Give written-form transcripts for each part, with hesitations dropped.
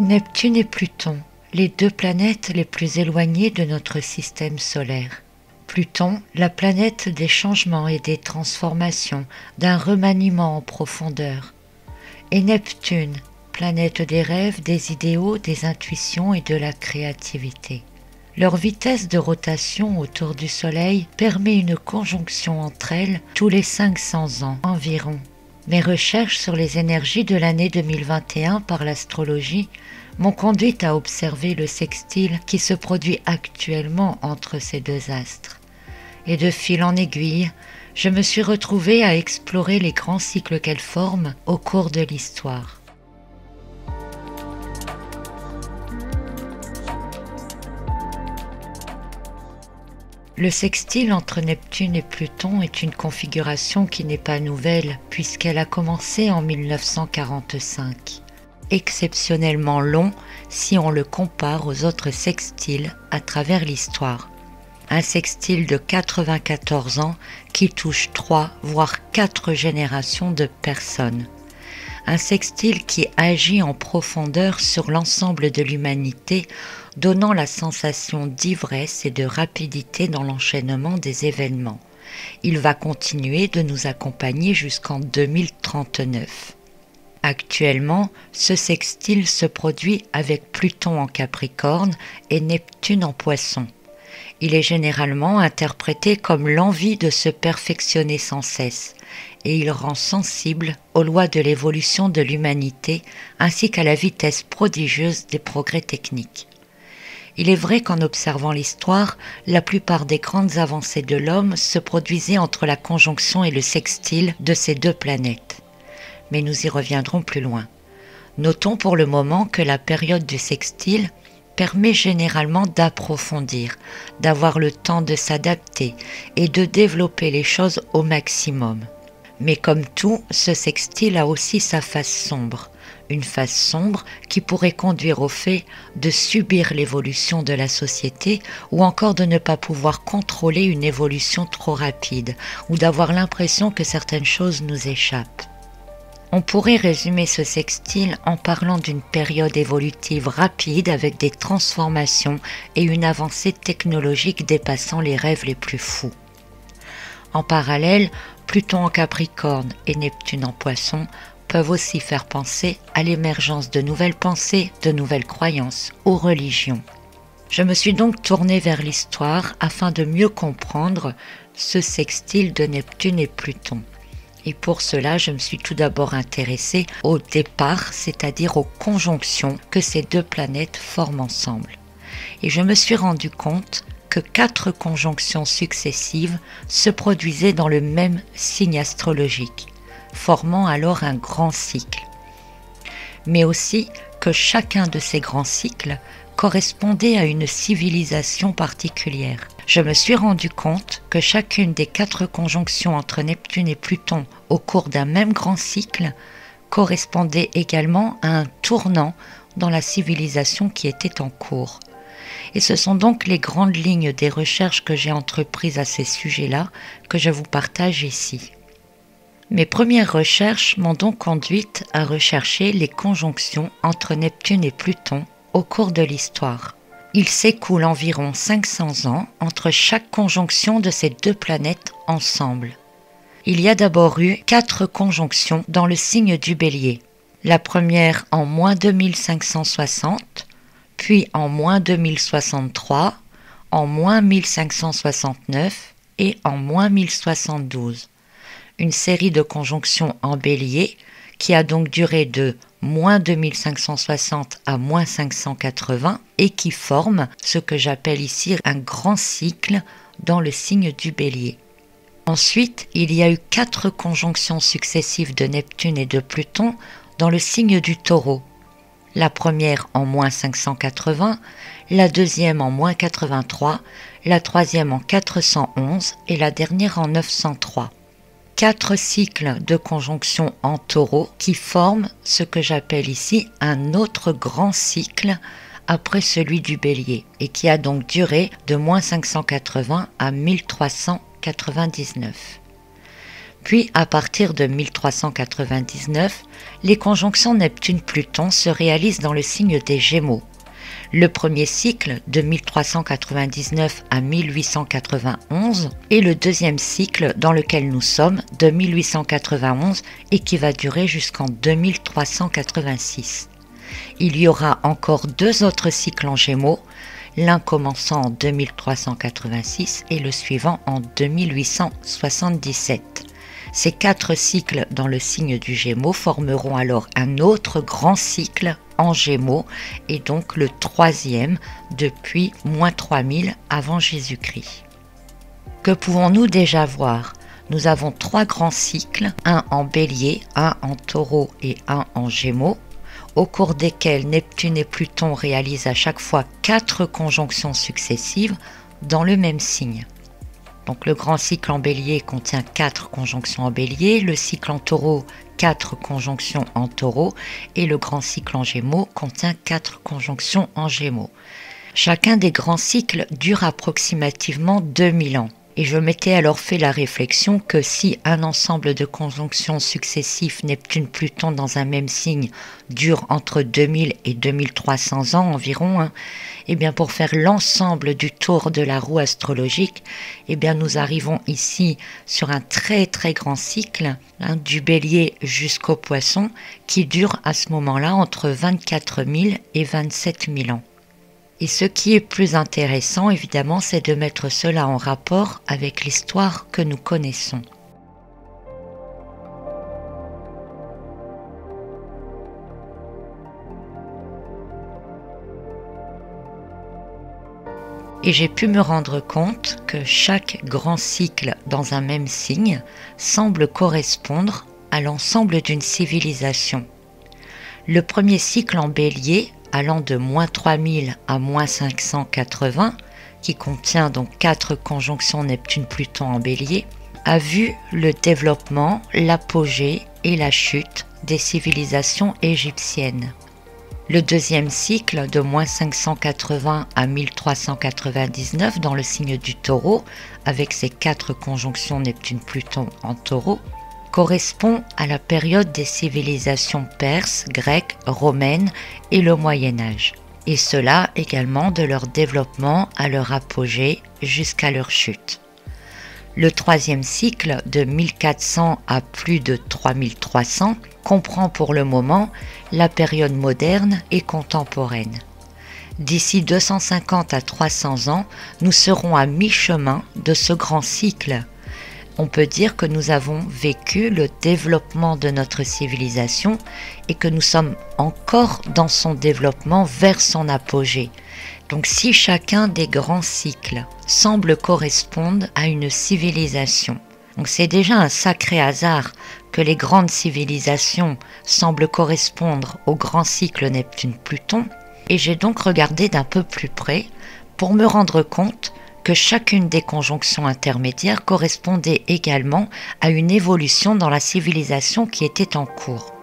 Neptune et Pluton, les deux planètes les plus éloignées de notre système solaire. Pluton, la planète des changements et des transformations, d'un remaniement en profondeur. Et Neptune, planète des rêves, des idéaux, des intuitions et de la créativité. Leur vitesse de rotation autour du Soleil permet une conjonction entre elles tous les 500 ans environ. Mes recherches sur les énergies de l'année 2021 par l'astrologie m'ont conduite à observer le sextile qui se produit actuellement entre ces deux astres. Et de fil en aiguille, je me suis retrouvée à explorer les grands cycles qu'elles forment au cours de l'histoire. Le sextile entre Neptune et Pluton est une configuration qui n'est pas nouvelle puisqu'elle a commencé en 1945. Exceptionnellement long si on le compare aux autres sextiles à travers l'histoire. Un sextile de 94 ans qui touche 3 voire 4 générations de personnes. Un sextile qui agit en profondeur sur l'ensemble de l'humanité, donnant la sensation d'ivresse et de rapidité dans l'enchaînement des événements. Il va continuer de nous accompagner jusqu'en 2039. Actuellement, ce sextile se produit avec Pluton en Capricorne et Neptune en Poisson. Il est généralement interprété comme l'envie de se perfectionner sans cesse, et il rend sensible aux lois de l'évolution de l'humanité ainsi qu'à la vitesse prodigieuse des progrès techniques. Il est vrai qu'en observant l'histoire, la plupart des grandes avancées de l'homme se produisaient entre la conjonction et le sextile de ces deux planètes. Mais nous y reviendrons plus loin. Notons pour le moment que la période du sextile permet généralement d'approfondir, d'avoir le temps de s'adapter et de développer les choses au maximum. Mais comme tout, ce sextile a aussi sa face sombre. Une face sombre qui pourrait conduire au fait de subir l'évolution de la société ou encore de ne pas pouvoir contrôler une évolution trop rapide ou d'avoir l'impression que certaines choses nous échappent. On pourrait résumer ce sextile en parlant d'une période évolutive rapide avec des transformations et une avancée technologique dépassant les rêves les plus fous. En parallèle, Pluton en Capricorne et Neptune en Poisson peuvent aussi faire penser à l'émergence de nouvelles pensées, de nouvelles croyances ou religions. Je me suis donc tournée vers l'histoire afin de mieux comprendre ce sextile de Neptune et Pluton. Et pour cela, je me suis tout d'abord intéressée au départ, c'est-à-dire aux conjonctions que ces deux planètes forment ensemble. Et je me suis rendu compte que 4 conjonctions successives se produisaient dans le même signe astrologique, formant alors un grand cycle. Mais aussi que chacun de ces grands cycles correspondait à une civilisation particulière. Je me suis rendu compte que chacune des 4 conjonctions entre Neptune et Pluton au cours d'un même grand cycle correspondait également à un tournant dans la civilisation qui était en cours. Et ce sont donc les grandes lignes des recherches que j'ai entreprises à ces sujets-là que je vous partage ici. Mes premières recherches m'ont donc conduite à rechercher les conjonctions entre Neptune et Pluton au cours de l'histoire. Il s'écoule environ 500 ans entre chaque conjonction de ces deux planètes ensemble. Il y a d'abord eu 4 conjonctions dans le signe du Bélier. La première en -2560, puis en -2063, en -1569 et en -1072. Une série de conjonctions en Bélier qui a donc duré de -2560 à -580 et qui forme ce que j'appelle ici un grand cycle dans le signe du Bélier. Ensuite, il y a eu 4 conjonctions successives de Neptune et de Pluton dans le signe du Taureau. La première en -580, la deuxième en -83, la troisième en 411 et la dernière en 903. 4 cycles de conjonction en Taureau qui forment ce que j'appelle ici un autre grand cycle après celui du Bélier et qui a donc duré de -580 à 1399. Puis, à partir de 1399, les conjonctions Neptune-Pluton se réalisent dans le signe des Gémeaux. Le premier cycle, de 1399 à 1891, et le deuxième cycle dans lequel nous sommes, de 1891 et qui va durer jusqu'en 2386. Il y aura encore 2 autres cycles en Gémeaux, l'un commençant en 2386 et le suivant en 2877. Ces 4 cycles dans le signe du Gémeaux formeront alors un autre grand cycle en Gémeaux et donc le 3e depuis -3000 avant Jésus-Christ. Que pouvons-nous déjà voir? Nous avons 3 grands cycles, un en Bélier, un en Taureau et un en Gémeaux, au cours desquels Neptune et Pluton réalisent à chaque fois 4 conjonctions successives dans le même signe. Donc le grand cycle en Bélier contient 4 conjonctions en Bélier, le cycle en Taureau 4 conjonctions en Taureau et le grand cycle en Gémeaux contient 4 conjonctions en Gémeaux. Chacun des grands cycles dure approximativement 2000 ans. Et je m'étais alors fait la réflexion que si un ensemble de conjonctions successives Neptune-Pluton dans un même signe dure entre 2000 et 2300 ans environ, eh bien pour faire l'ensemble du tour de la roue astrologique, eh bien nous arrivons ici sur un très très grand cycle, du Bélier jusqu'au Poisson, qui dure à ce moment-là entre 24 000 et 27 000 ans. Et ce qui est plus intéressant, évidemment, c'est de mettre cela en rapport avec l'histoire que nous connaissons. Et j'ai pu me rendre compte que chaque grand cycle dans un même signe semble correspondre à l'ensemble d'une civilisation. Le premier cycle en Bélier, allant de -3000 à -580, qui contient donc 4 conjonctions Neptune-Pluton en Bélier, a vu le développement, l'apogée et la chute des civilisations égyptiennes. Le deuxième cycle, de -580 à 1399 dans le signe du Taureau, avec ses 4 conjonctions Neptune-Pluton en Taureau, correspond à la période des civilisations perses, grecques, romaines et le Moyen-Âge, et cela également de leur développement à leur apogée jusqu'à leur chute. Le troisième cycle, de 1400 à plus de 3300, comprend pour le moment la période moderne et contemporaine. D'ici 250 à 300 ans, nous serons à mi-chemin de ce grand cycle. On peut dire que nous avons vécu le développement de notre civilisation et que nous sommes encore dans son développement vers son apogée. Donc si chacun des grands cycles semble correspondre à une civilisation, donc c'est déjà un sacré hasard que les grandes civilisations semblent correspondre au grand cycle Neptune-Pluton, et j'ai donc regardé d'un peu plus près pour me rendre compte que chacune des conjonctions intermédiaires correspondait également à une évolution dans la civilisation qui était en cours.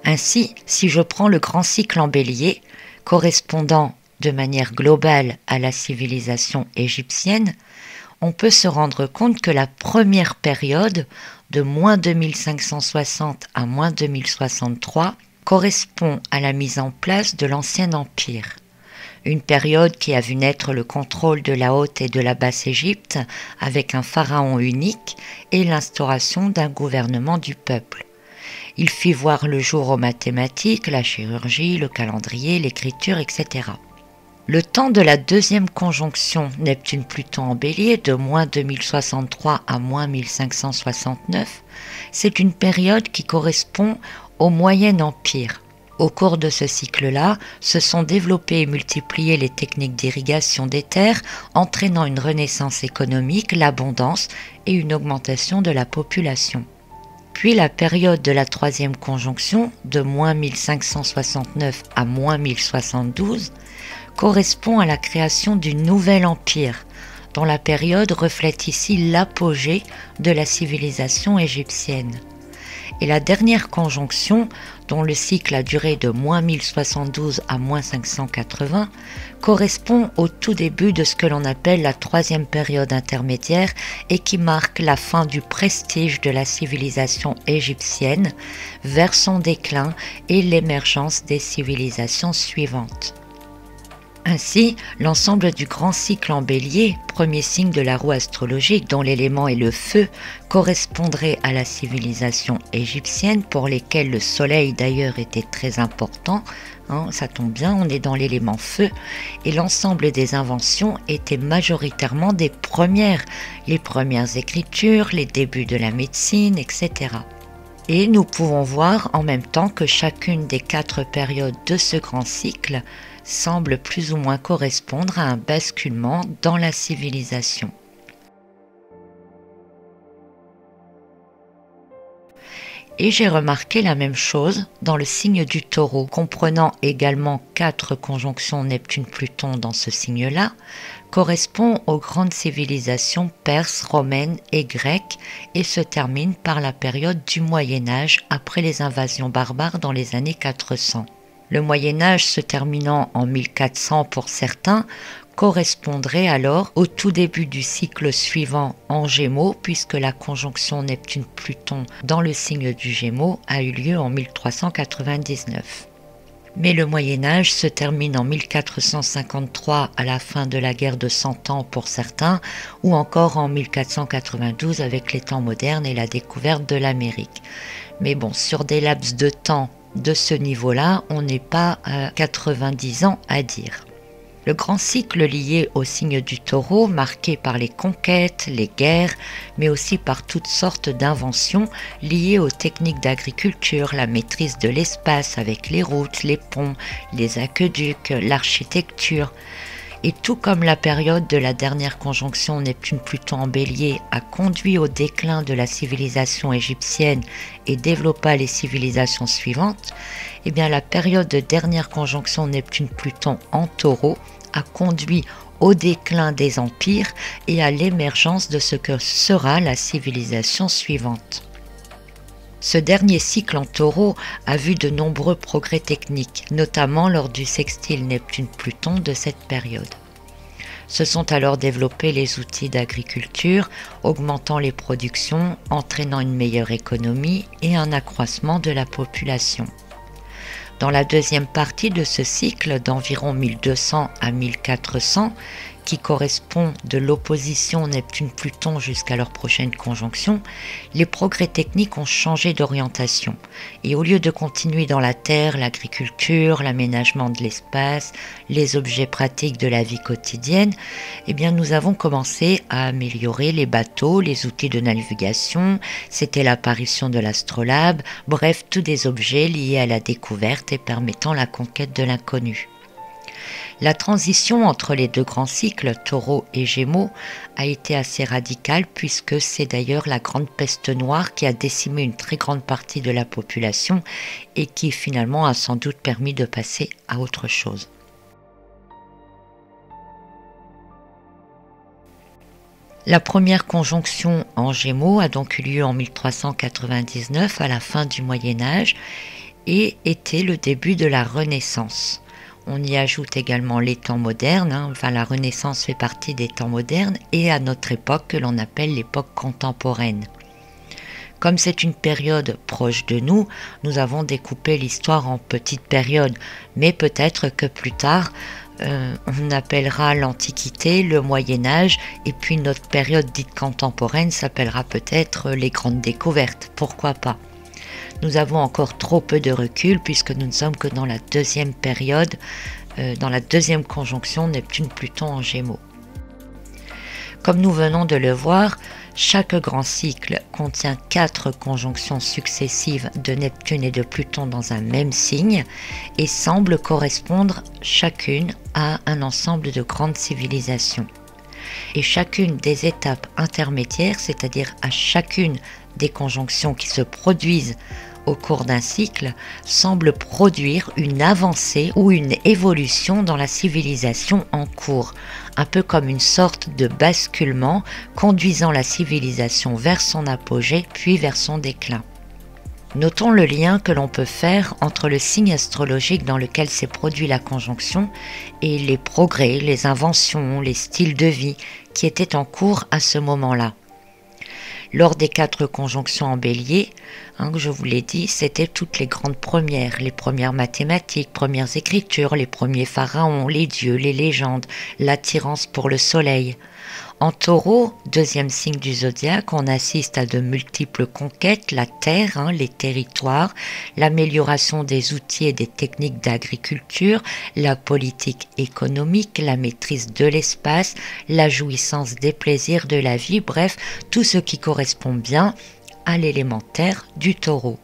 Ainsi, si je prends le grand cycle en Bélier, correspondant de manière globale à la civilisation égyptienne, on peut se rendre compte que la première période, de -2560 à -2063, correspond à la mise en place de l'Ancien Empire. Une période qui a vu naître le contrôle de la Haute et de la Basse-Égypte avec un pharaon unique et l'instauration d'un gouvernement du peuple. Il fit voir le jour aux mathématiques, la chirurgie, le calendrier, l'écriture, etc. Le temps de la deuxième conjonction Neptune-Pluton en Bélier, de -2063 à -1569, c'est une période qui correspond au Moyen Empire. Au cours de ce cycle-là, se sont développées et multipliées les techniques d'irrigation des terres, entraînant une renaissance économique, l'abondance et une augmentation de la population. Puis la période de la troisième conjonction, de -1569 à -1072, correspond à la création du nouvel empire, dont la période reflète ici l'apogée de la civilisation égyptienne. Et la dernière conjonction, dont le cycle a duré de moins 1072 à moins 580, correspond au tout début de ce que l'on appelle la troisième période intermédiaire et qui marque la fin du prestige de la civilisation égyptienne vers son déclin et l'émergence des civilisations suivantes. Ainsi, l'ensemble du grand cycle en bélier, premier signe de la roue astrologique dont l'élément est le feu, correspondrait à la civilisation égyptienne pour lesquelles le soleil d'ailleurs était très important. Ça tombe bien, on est dans l'élément feu, et l'ensemble des inventions étaient majoritairement des premières, les premières écritures, les débuts de la médecine, etc. Et nous pouvons voir en même temps que chacune des 4 périodes de ce grand cycle semble plus ou moins correspondre à un basculement dans la civilisation. Et j'ai remarqué la même chose dans le signe du Taureau, comprenant également 4 conjonctions Neptune-Pluton dans ce signe-là, correspond aux grandes civilisations perses, romaines et grecques et se termine par la période du Moyen-Âge après les invasions barbares dans les années 400. Le Moyen-Âge se terminant en 1400 pour certains, correspondrait alors au tout début du cycle suivant en Gémeaux, puisque la conjonction Neptune-Pluton dans le signe du Gémeaux a eu lieu en 1399. Mais le Moyen-Âge se termine en 1453 à la fin de la guerre de 100 ans pour certains, ou encore en 1492 avec les temps modernes et la découverte de l'Amérique. Mais bon, sur des laps de temps de ce niveau-là, on n'est pas à 90 ans à dire. Le grand cycle lié au signe du Taureau, marqué par les conquêtes, les guerres, mais aussi par toutes sortes d'inventions liées aux techniques d'agriculture, la maîtrise de l'espace avec les routes, les ponts, les aqueducs, l'architecture. Et tout comme la période de la dernière conjonction Neptune-Pluton en Bélier a conduit au déclin de la civilisation égyptienne et développa les civilisations suivantes, eh bien la période de dernière conjonction Neptune-Pluton en Taureau a conduit au déclin des empires et à l'émergence de ce que sera la civilisation suivante. Ce dernier cycle en Taureau a vu de nombreux progrès techniques, notamment lors du sextile Neptune-Pluton de cette période. Se sont alors développés les outils d'agriculture, augmentant les productions, entraînant une meilleure économie et un accroissement de la population. Dans la deuxième partie de ce cycle d'environ 1200 à 1400, qui correspond de l'opposition Neptune-Pluton jusqu'à leur prochaine conjonction, les progrès techniques ont changé d'orientation. Et au lieu de continuer dans la terre, l'agriculture, l'aménagement de l'espace, les objets pratiques de la vie quotidienne, eh bien nous avons commencé à améliorer les bateaux, les outils de navigation, c'était l'apparition de l'astrolabe, bref, tous des objets liés à la découverte et permettant la conquête de l'inconnu. La transition entre les deux grands cycles, Taureau et Gémeaux, a été assez radicale puisque c'est d'ailleurs la grande peste noire qui a décimé une très grande partie de la population et qui finalement a sans doute permis de passer à autre chose. La première conjonction en Gémeaux a donc eu lieu en 1399 à la fin du Moyen-Âge et était le début de la Renaissance. On y ajoute également les temps modernes, la Renaissance fait partie des temps modernes et à notre époque que l'on appelle l'époque contemporaine. Comme c'est une période proche de nous, nous avons découpé l'histoire en petites périodes, mais peut-être que plus tard, on appellera l'Antiquité, le Moyen-Âge, et puis notre période dite contemporaine s'appellera peut-être les grandes découvertes, pourquoi pas. Nous avons encore trop peu de recul puisque nous ne sommes que dans la deuxième période, dans la deuxième conjonction Neptune-Pluton en Gémeaux. Comme nous venons de le voir, chaque grand cycle contient 4 conjonctions successives de Neptune et de Pluton dans un même signe et semble correspondre chacune à un ensemble de grandes civilisations. Et chacune des étapes intermédiaires, c'est-à-dire à chacune des conjonctions qui se produisent au cours d'un cycle, semble produire une avancée ou une évolution dans la civilisation en cours, un peu comme une sorte de basculement conduisant la civilisation vers son apogée puis vers son déclin. Notons le lien que l'on peut faire entre le signe astrologique dans lequel s'est produit la conjonction et les progrès, les inventions, les styles de vie qui étaient en cours à ce moment-là. Lors des 4 conjonctions en bélier, que je vous l'ai dit, c'était toutes les grandes premières, les premières mathématiques, premières écritures, les premiers pharaons, les dieux, les légendes, l'attirance pour le soleil. En taureau, 2e signe du zodiaque, on assiste à de multiples conquêtes, la terre, les territoires, l'amélioration des outils et des techniques d'agriculture, la politique économique, la maîtrise de l'espace, la jouissance des plaisirs de la vie, bref, tout ce qui correspond bien à l'élémentaire du taureau.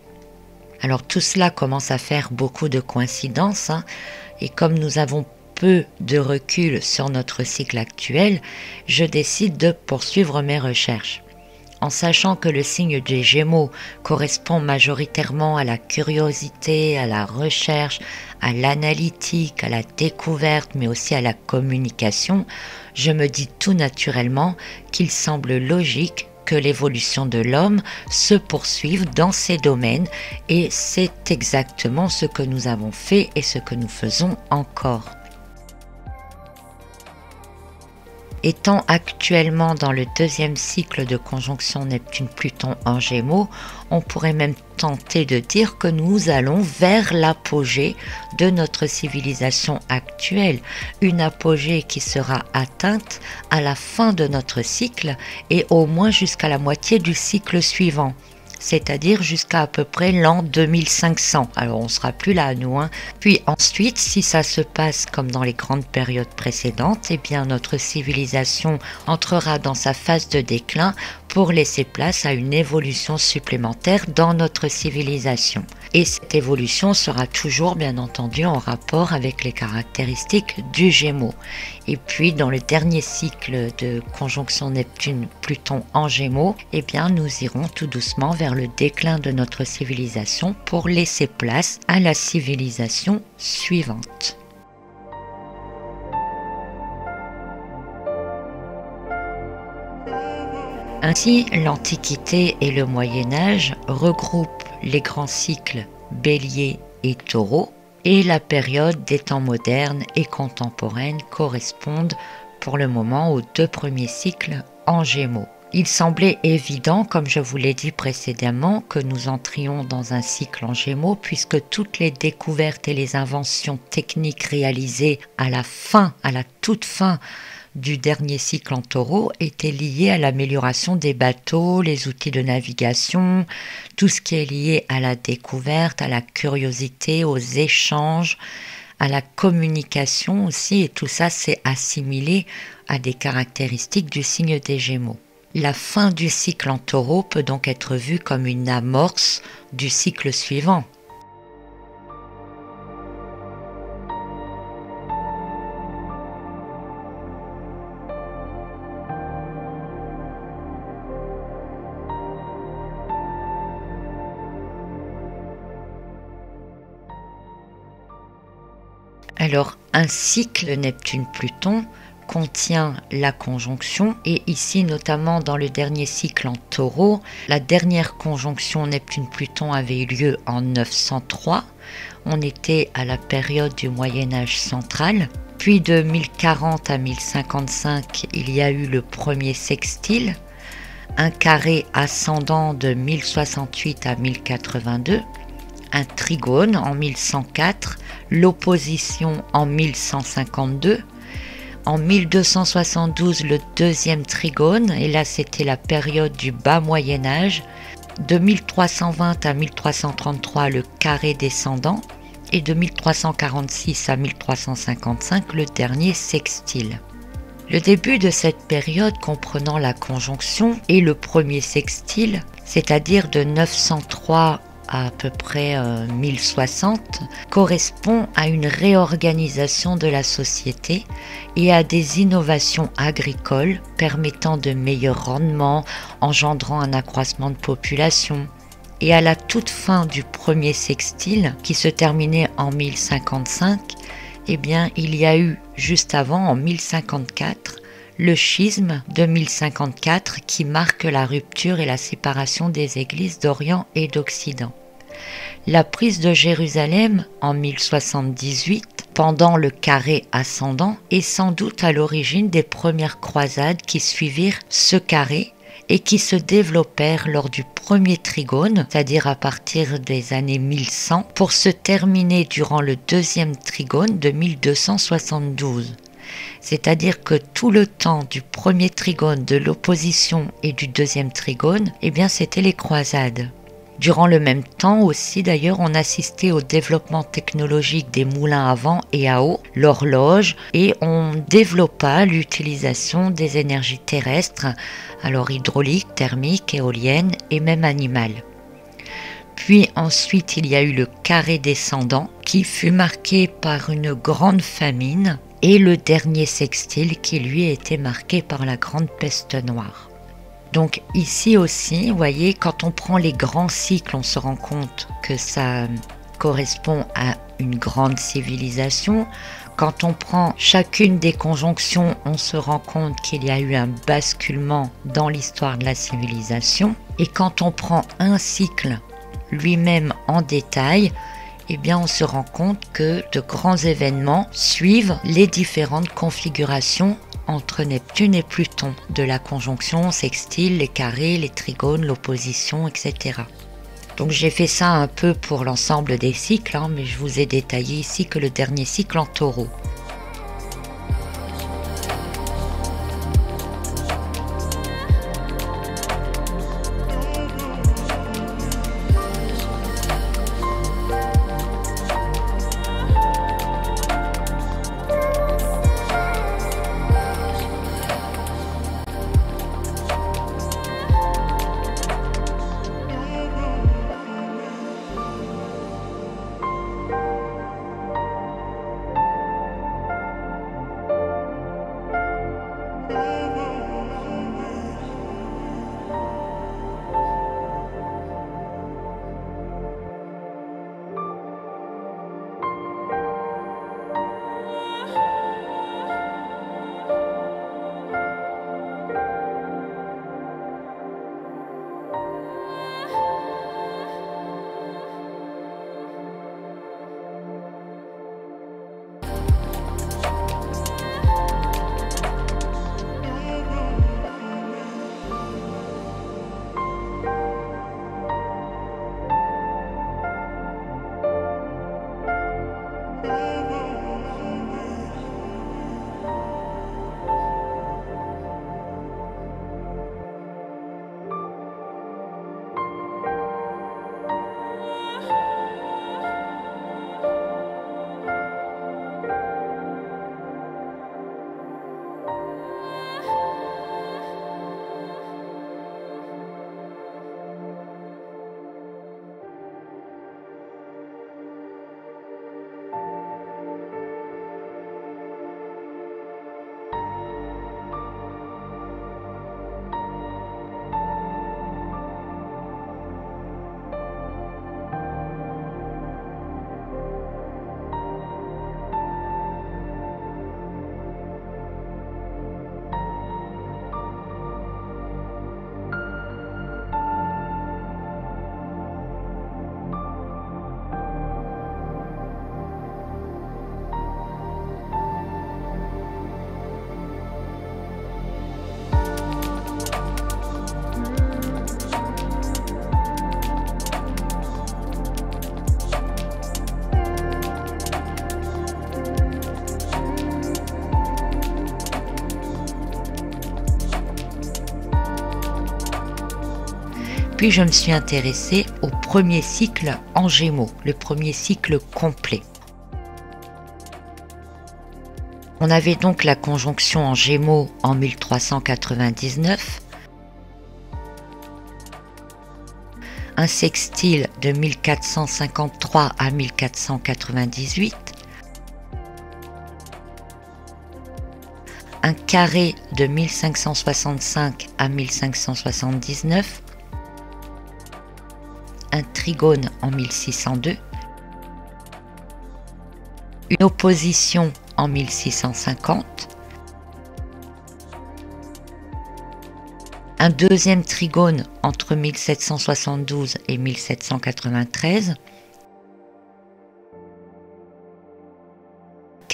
Alors tout cela commence à faire beaucoup de coïncidences, et comme nous avons peu de recul sur notre cycle actuel, je décide de poursuivre mes recherches. En sachant que le signe des Gémeaux correspond majoritairement à la curiosité, à la recherche, à l'analytique, à la découverte, mais aussi à la communication, je me dis tout naturellement qu'il semble logique que l'évolution de l'homme se poursuive dans ces domaines, et c'est exactement ce que nous avons fait et ce que nous faisons encore. Étant actuellement dans le 2e cycle de conjonction Neptune-Pluton en Gémeaux, on pourrait même tenter de dire que nous allons vers l'apogée de notre civilisation actuelle, une apogée qui sera atteinte à la fin de notre cycle et au moins jusqu'à la moitié du cycle suivant, c'est-à-dire jusqu'à à peu près l'an 2500. Alors on sera plus là, nous. Puis ensuite, si ça se passe comme dans les grandes périodes précédentes, eh bien notre civilisation entrera dans sa phase de déclin pour laisser place à une évolution supplémentaire dans notre civilisation. Et cette évolution sera toujours bien entendu en rapport avec les caractéristiques du Gémeaux. Et puis dans le dernier cycle de conjonction Neptune-Pluton en Gémeaux, eh bien nous irons tout doucement vers le déclin de notre civilisation pour laisser place à la civilisation suivante. Ainsi, l'Antiquité et le Moyen-Âge regroupent les grands cycles Bélier et Taureau, et la période des temps modernes et contemporaines correspondent pour le moment aux 2 premiers cycles en Gémeaux. Il semblait évident, comme je vous l'ai dit précédemment, que nous entrions dans un cycle en Gémeaux puisque toutes les découvertes et les inventions techniques réalisées à la toute fin du dernier cycle en Taureau étaient liées à l'amélioration des bateaux, les outils de navigation, tout ce qui est lié à la découverte, à la curiosité, aux échanges, à la communication aussi, et tout ça s'est assimilé à des caractéristiques du signe des Gémeaux. La fin du cycle en Taureau peut donc être vue comme une amorce du cycle suivant. Alors, un cycle Neptune-Pluton contient la conjonction, et ici notamment dans le dernier cycle en Taureau, la dernière conjonction Neptune-Pluton avait eu lieu en 903. On était à la période du Moyen-Âge central. Puis de 1040 à 1055, il y a eu le premier sextile, un carré ascendant de 1068 à 1082, un trigone en 1104, l'opposition en 1152, en 1272 le 2e trigone, et là c'était la période du bas Moyen-Âge, de 1320 à 1333 le carré descendant, et de 1346 à 1355 le dernier sextile. Le début de cette période comprenant la conjonction et le premier sextile, c'est-à-dire de 903 à peu près 1060, correspond à une réorganisation de la société et à des innovations agricoles permettant de meilleurs rendements, engendrant un accroissement de population. Et à la toute fin du premier sextile, qui se terminait en 1055, eh bien, il y a eu juste avant, en 1054, le schisme de 1054 qui marque la rupture et la séparation des églises d'Orient et d'Occident. La prise de Jérusalem en 1078, pendant le carré ascendant, est sans doute à l'origine des premières croisades qui suivirent ce carré et qui se développèrent lors du premier trigone, c'est-à-dire à partir des années 1100, pour se terminer durant le deuxième trigone de 1272. C'est-à-dire que tout le temps du premier trigone, de l'opposition et du deuxième trigone, eh bien c'était les croisades. Durant le même temps aussi d'ailleurs, on assistait au développement technologique des moulins à vent et à eau, l'horloge, et on développa l'utilisation des énergies terrestres, alors hydrauliques, thermiques, éoliennes et même animales. Puis ensuite il y a eu le carré descendant qui fut marqué par une grande famine et le dernier sextile qui lui a été marqué par la grande peste noire. Donc ici aussi, vous voyez, quand on prend les grands cycles, on se rend compte que ça correspond à une grande civilisation. Quand on prend chacune des conjonctions, on se rend compte qu'il y a eu un basculement dans l'histoire de la civilisation. Et quand on prend un cycle lui-même en détail, eh bien on se rend compte que de grands événements suivent les différentes configurations entre Neptune et Pluton, de la conjonction sextile, les carrés, les trigones, l'opposition, etc. Donc j'ai fait ça un peu pour l'ensemble des cycles, mais je vous ai détaillé ici que le dernier cycle en Taureau. Puis je me suis intéressée au premier cycle en Gémeaux, le premier cycle complet. On avait donc la conjonction en Gémeaux en 1399, un sextile de 1453 à 1498, un carré de 1565 à 1579, un trigone en 1602, une opposition en 1650, un deuxième trigone entre 1772 et 1793,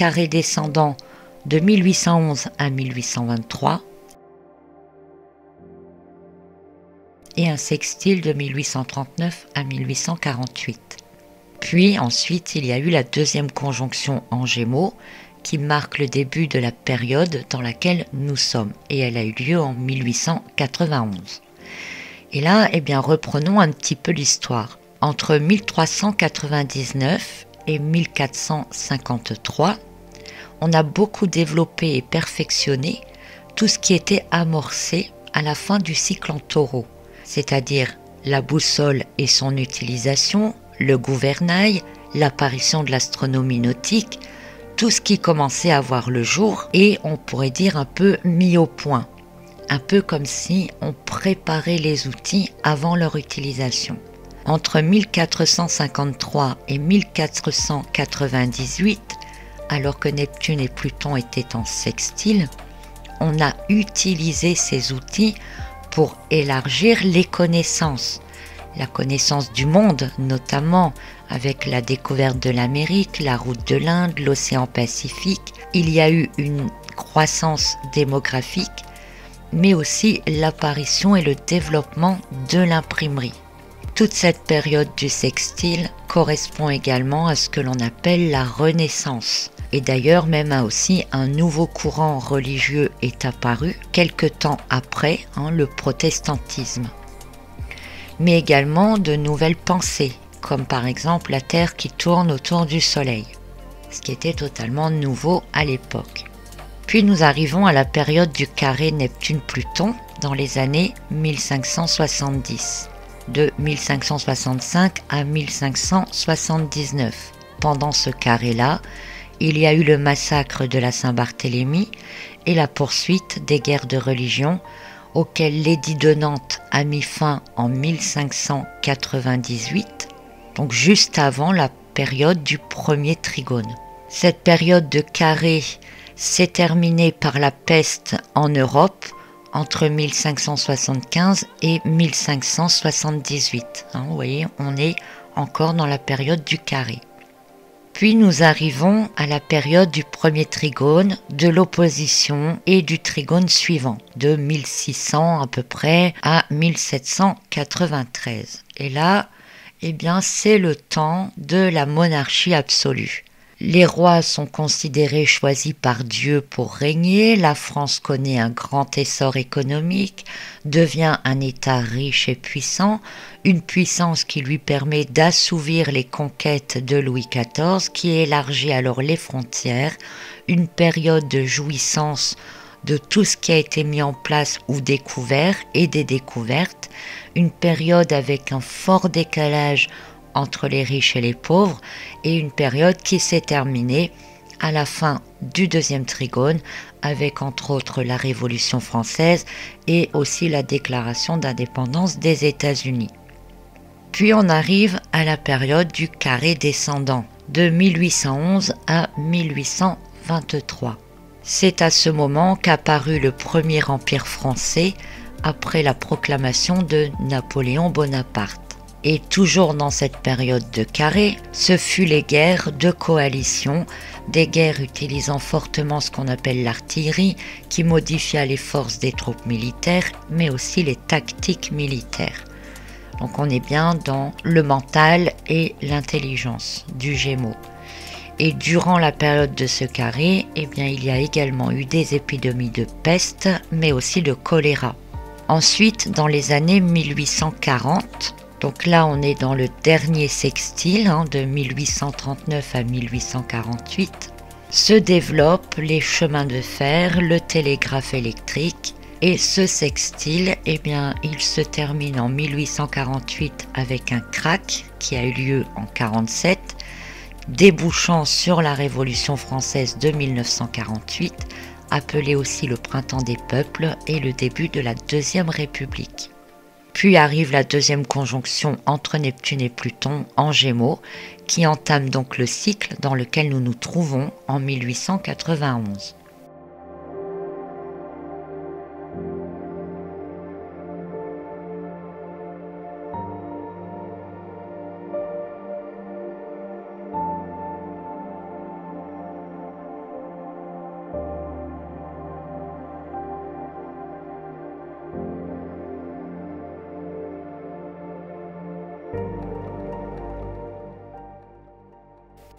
carré descendant de 1811 à 1823 et un sextile de 1839 à 1848. Puis ensuite, il y a eu la deuxième conjonction en Gémeaux qui marque le début de la période dans laquelle nous sommes, et elle a eu lieu en 1891. Et là, reprenons un petit peu l'histoire. Entre 1399 et 1453, on a beaucoup développé et perfectionné tout ce qui était amorcé à la fin du cycle en taureau, c'est-à-dire la boussole et son utilisation, le gouvernail, l'apparition de l'astronomie nautique, tout ce qui commençait à voir le jour et on pourrait dire un peu mis au point, un peu comme si on préparait les outils avant leur utilisation. Entre 1453 et 1498, alors que Neptune et Pluton étaient en sextile, on a utilisé ces outils pour élargir les connaissances. La connaissance du monde, notamment avec la découverte de l'Amérique, la route de l'Inde, l'océan Pacifique. Il y a eu une croissance démographique, mais aussi l'apparition et le développement de l'imprimerie. Toute cette période du sextile correspond également à ce que l'on appelle la Renaissance. Et d'ailleurs, même aussi un nouveau courant religieux est apparu quelque temps après, le protestantisme. Mais également de nouvelles pensées, comme par exemple la Terre qui tourne autour du Soleil, ce qui était totalement nouveau à l'époque. Puis nous arrivons à la période du carré Neptune-Pluton dans les années 1570, de 1565 à 1579. Pendant ce carré-là, il y a eu le massacre de la Saint-Barthélemy et la poursuite des guerres de religion auquel l'édit de Nantes a mis fin en 1598, donc juste avant la période du premier trigone. Cette période de carré s'est terminée par la peste en Europe entre 1575 et 1578. Vous voyez, on est encore dans la période du carré. Puis nous arrivons à la période du premier trigone, de l'opposition et du trigone suivant, de 1600 à peu près à 1793. Et là, c'est le temps de la monarchie absolue. Les rois sont considérés choisis par Dieu pour régner, la France connaît un grand essor économique, devient un État riche et puissant, une puissance qui lui permet d'assouvir les conquêtes de Louis XIV, qui élargit alors les frontières, une période de jouissance de tout ce qui a été mis en place ou découvert et des découvertes, une période avec un fort décalage entre les riches et les pauvres, et une période qui s'est terminée à la fin du deuxième trigone, avec entre autres la Révolution française et aussi la déclaration d'indépendance des États-Unis. Puis on arrive à la période du carré descendant, de 1811 à 1823. C'est à ce moment qu'apparut le premier empire français après la proclamation de Napoléon Bonaparte. Et toujours dans cette période de carré, ce fut les guerres de coalition, des guerres utilisant fortement ce qu'on appelle l'artillerie, qui modifia les forces des troupes militaires, mais aussi les tactiques militaires. Donc on est bien dans le mental et l'intelligence du Gémeaux. Et durant la période de ce carré, il y a également eu des épidémies de peste, mais aussi de choléra. Ensuite, dans les années 1840, donc là, on est dans le dernier sextile, de 1839 à 1848, se développent les chemins de fer, le télégraphe électrique, et ce sextile, il se termine en 1848 avec un krach qui a eu lieu en 1947, débouchant sur la Révolution française de 1948, appelée aussi le Printemps des peuples et le début de la Deuxième République. Puis arrive la deuxième conjonction entre Neptune et Pluton en Gémeaux, qui entame donc le cycle dans lequel nous nous trouvons en 1891.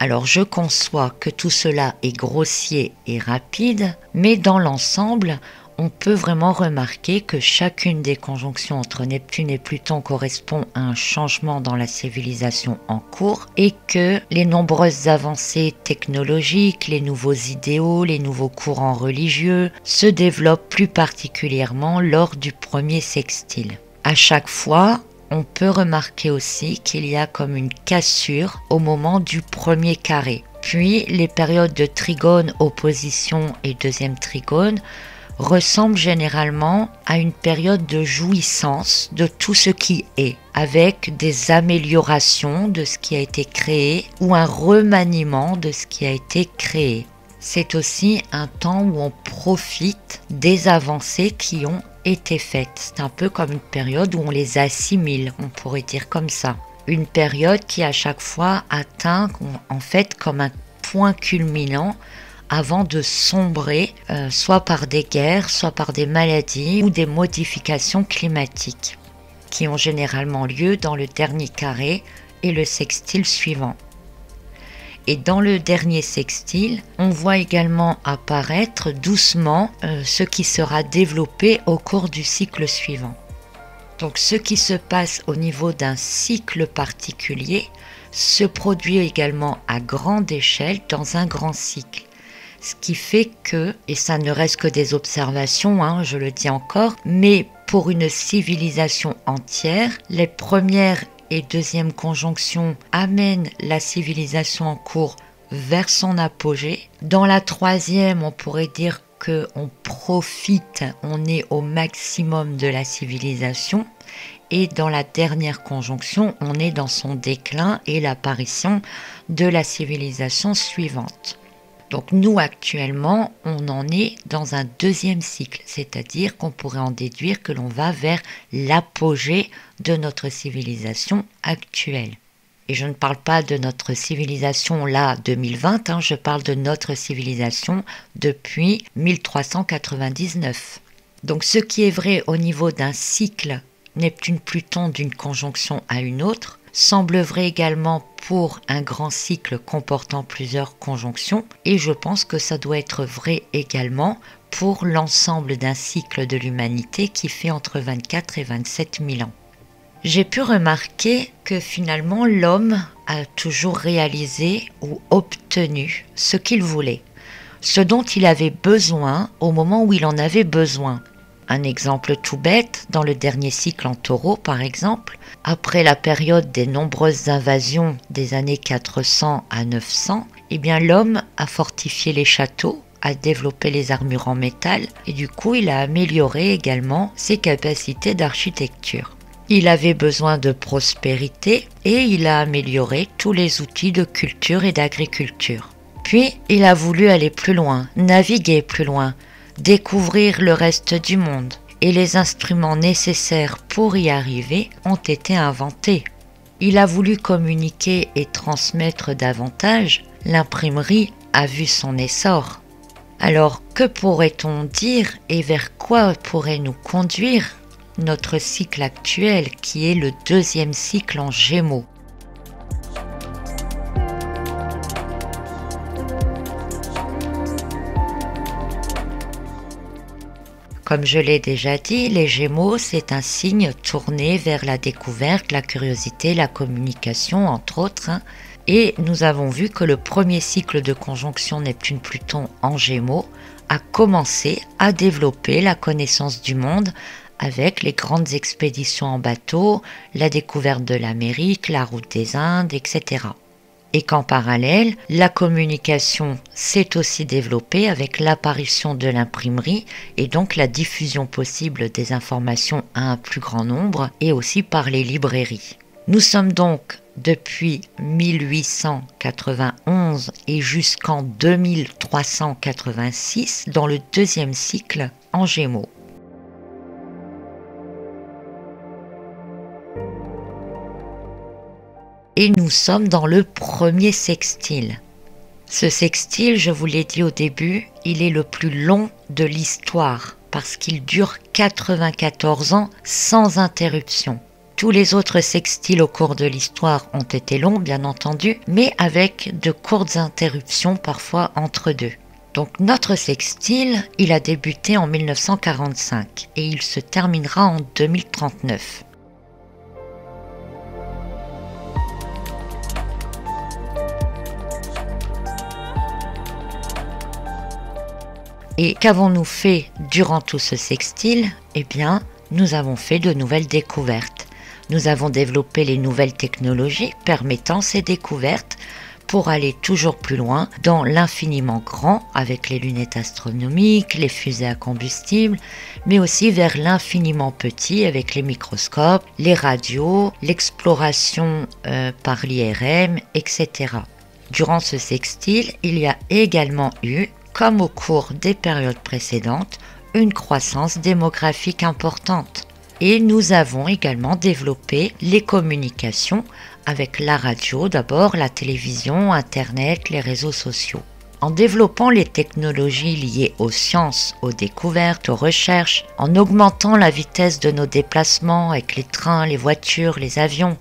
Alors je conçois que tout cela est grossier et rapide, mais dans l'ensemble, on peut vraiment remarquer que chacune des conjonctions entre Neptune et Pluton correspond à un changement dans la civilisation en cours et que les nombreuses avancées technologiques, les nouveaux idéaux, les nouveaux courants religieux se développent plus particulièrement lors du premier sextile. À chaque fois, on peut remarquer aussi qu'il y a comme une cassure au moment du premier carré. Puis les périodes de trigone, opposition et deuxième trigone ressemble généralement à une période de jouissance de tout ce qui est, avec des améliorations de ce qui a été créé ou un remaniement de ce qui a été créé. C'est aussi un temps où on profite des avancées qui ont été faites. C'est un peu comme une période où on les assimile, on pourrait dire comme ça. Une période qui à chaque fois atteint en fait comme un point culminant avant de sombrer, soit par des guerres, soit par des maladies ou des modifications climatiques, qui ont généralement lieu dans le dernier carré et le sextile suivant. Et dans le dernier sextile, on voit également apparaître doucement ce qui sera développé au cours du cycle suivant. Donc ce qui se passe au niveau d'un cycle particulier se produit également à grande échelle dans un grand cycle. Ce qui fait que, et ça ne reste que des observations, je le dis encore, mais pour une civilisation entière, les premières et deuxièmes conjonctions amènent la civilisation en cours vers son apogée. Dans la troisième, on pourrait dire qu'on profite, on est au maximum de la civilisation. Et dans la dernière conjonction, on est dans son déclin et l'apparition de la civilisation suivante. Donc nous actuellement, on en est dans un deuxième cycle, c'est-à-dire qu'on pourrait en déduire que l'on va vers l'apogée de notre civilisation actuelle. Et je ne parle pas de notre civilisation là 2020, je parle de notre civilisation depuis 1399. Donc ce qui est vrai au niveau d'un cycle Neptune-Pluton d'une conjonction à une autre, semble vrai également pour un grand cycle comportant plusieurs conjonctions et je pense que ça doit être vrai également pour l'ensemble d'un cycle de l'humanité qui fait entre 24 et 27 000 ans. J'ai pu remarquer que finalement l'homme a toujours réalisé ou obtenu ce qu'il voulait, ce dont il avait besoin au moment où il en avait besoin. Un exemple tout bête, dans le dernier cycle en Taureau par exemple, après la période des nombreuses invasions des années 400 à 900, l'homme a fortifié les châteaux, a développé les armures en métal et du coup il a amélioré également ses capacités d'architecture. Il avait besoin de prospérité et il a amélioré tous les outils de culture et d'agriculture. Puis il a voulu aller plus loin, naviguer plus loin, découvrir le reste du monde et les instruments nécessaires pour y arriver ont été inventés. Il a voulu communiquer et transmettre davantage, l'imprimerie a vu son essor. Alors que pourrait-on dire et vers quoi pourrait nous conduire notre cycle actuel qui est le deuxième cycle en Gémeaux? Comme je l'ai déjà dit, les Gémeaux, c'est un signe tourné vers la découverte, la curiosité, la communication, entre autres. Et nous avons vu que le premier cycle de conjonction Neptune-Pluton en Gémeaux a commencé à développer la connaissance du monde avec les grandes expéditions en bateau, la découverte de l'Amérique, la route des Indes, etc. Et qu'en parallèle, la communication s'est aussi développée avec l'apparition de l'imprimerie et donc la diffusion possible des informations à un plus grand nombre et aussi par les librairies. Nous sommes donc depuis 1891 et jusqu'en 2386 dans le deuxième cycle en Gémeaux. Et nous sommes dans le premier sextile. Ce sextile, je vous l'ai dit au début, il est le plus long de l'histoire parce qu'il dure 94 ans sans interruption. Tous les autres sextiles au cours de l'histoire ont été longs, bien entendu, mais avec de courtes interruptions parfois entre deux. Donc notre sextile, il a débuté en 1945 et il se terminera en 2039. Et qu'avons-nous fait durant tout ce sextile? Eh bien, nous avons fait de nouvelles découvertes. Nous avons développé les nouvelles technologies permettant ces découvertes pour aller toujours plus loin dans l'infiniment grand avec les lunettes astronomiques, les fusées à combustible, mais aussi vers l'infiniment petit avec les microscopes, les radios, l'exploration par l'IRM, etc. Durant ce sextile, il y a également eu, comme au cours des périodes précédentes, une croissance démographique importante. Et nous avons également développé les communications avec la radio d'abord, la télévision, Internet, les réseaux sociaux. En développant les technologies liées aux sciences, aux découvertes, aux recherches, en augmentant la vitesse de nos déplacements avec les trains, les voitures, les avions,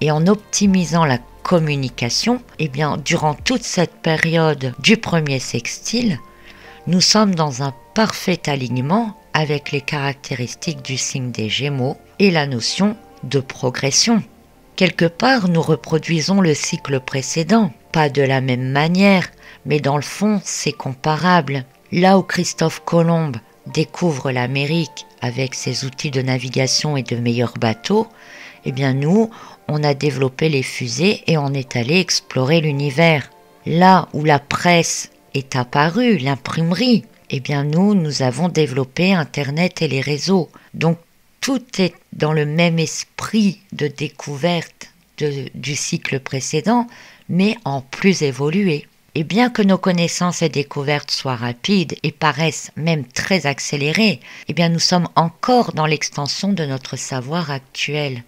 et en optimisant la communication, eh bien, durant toute cette période du premier sextile, nous sommes dans un parfait alignement avec les caractéristiques du signe des Gémeaux et la notion de progression. Quelque part, nous reproduisons le cycle précédent, pas de la même manière, mais dans le fond, c'est comparable. Là où Christophe Colomb découvre l'Amérique avec ses outils de navigation et de meilleurs bateaux, eh bien nous, on a développé les fusées et on est allé explorer l'univers. Là où la presse est apparue, l'imprimerie, eh bien nous avons développé Internet et les réseaux. Donc tout est dans le même esprit de découverte du cycle précédent, mais en plus évolué. Et bien que nos connaissances et découvertes soient rapides et paraissent même très accélérées, eh bien nous sommes encore dans l'extension de notre savoir actuel.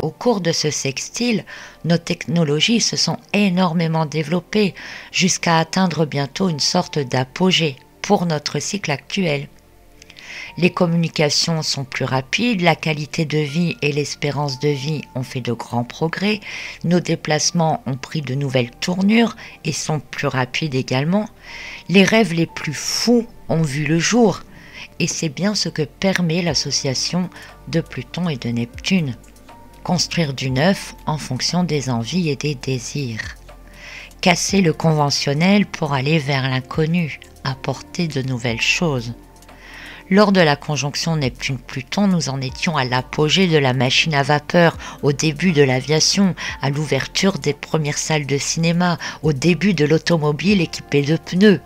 Au cours de ce sextile, nos technologies se sont énormément développées jusqu'à atteindre bientôt une sorte d'apogée pour notre cycle actuel. Les communications sont plus rapides, la qualité de vie et l'espérance de vie ont fait de grands progrès, nos déplacements ont pris de nouvelles tournures et sont plus rapides également. Les rêves les plus fous ont vu le jour et c'est bien ce que permet l'association de Pluton et de Neptune. Construire du neuf en fonction des envies et des désirs. Casser le conventionnel pour aller vers l'inconnu, apporter de nouvelles choses. Lors de la conjonction Neptune-Pluton, nous en étions à l'apogée de la machine à vapeur, au début de l'aviation, à l'ouverture des premières salles de cinéma, au début de l'automobile équipée de pneus.